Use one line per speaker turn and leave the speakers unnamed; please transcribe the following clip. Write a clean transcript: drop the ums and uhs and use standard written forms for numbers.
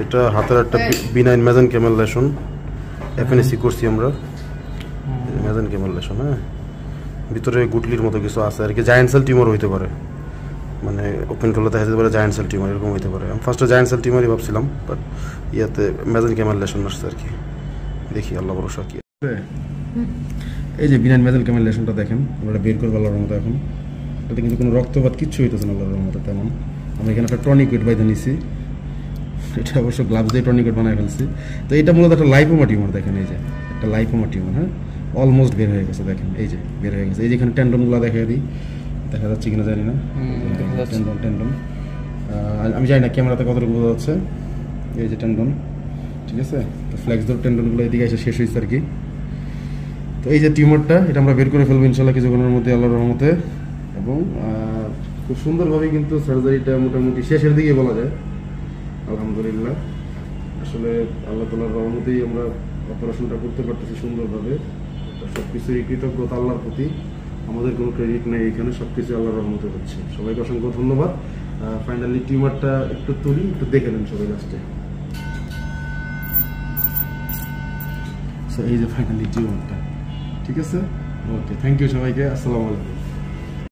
এটা হাতের একটা বিনাইন মেজেন ক্যামেল লেশন এফএনএসি করছি আমরা মেজেন ক্যামেল লেশন। হ্যাঁ, ভিতরে গুটলির মতো কিছু আছে আর কি, জায়ান্ট সেল টিউমার হইতে পারে, মানে ওপেন করলে দেখা যেতে পারে জায়ান্ট সেল টিউমার এরকম হইতে পারে। আমি ফার্স্টে জায়ান্ট সেল টিউমারই ভাবছিলাম, বাট ইয়াতে মেজেন ক্যামেল লেশন আসছে আর কি। দেখি আল্লাহ ভরসা কি। এই যে বিনাইন মেজেন ক্যামেল লেশনটা দেখেন, আমরা বের করবো আল্লাহর মতো। এখন এটাতে কিন্তু কোনো রক্তপাত কিচ্ছু হইতেছে না আল্লাহর মতো তেমন। আমরা এখানে একটা টনিকেট বাইতে নিছি, এটা অবশ্য গ্লাভস দিয়ে টনিকেট বানায় ফেলছি। তো এটা মূলত একটা লাইপোমা টিউমার, দেখেন এই যে একটা লাইপোমা টিউমার। হ্যাঁ, অলমোস্ট বের হয়ে গেছে, দেখেন এই যে বের হয়ে গেছে। এই যে এখানে টেন্ডনগুলো দেখাই দিই, দেখা যাচ্ছে কিনা জানি না। টেন্ডন আমি জানি না ক্যামেরাতে কতটুকু বোঝা যাচ্ছে। এই যে টেন্ডন, ঠিক আছে। তো ফ্লেক্সডোর টেন্ডনগুলো এদিকে এসে শেষ হয়েছে আর কি। তো এই যে টিউমারটা, এটা আমরা বের করে ফেলবো ইনশাল্লাহ কিছুক্ষণের মধ্যে আল্লাহর রহমতে। এবং খুব সুন্দরভাবে কিন্তু সার্জারিটা মোটামুটি শেষের দিকে বলা যায়, আলহামদুলিল্লাহ। আসলে আল্লাহ তাআলার রহমতেই আমরা অপারেশনটা করতে পারতেছি সুন্দরভাবে। সব কিছুই কৃতজ্ঞতা আল্লাহর প্রতি, আমাদের কোনো ক্রেডিট নেই এখানে, সব কিছু আল্লাহর রহমতে হচ্ছে। সবাইকে অসংখ্য ধন্যবাদ। ফাইনালি টিউমারটা একটু তুলি, একটু দেখে নেন সবাই লাস্টে। এই যে ফাইনালি টিউমারটা, ঠিক আছে। ওকে, থ্যাংক ইউ সবাইকে, আসসালামু আলাইকুম।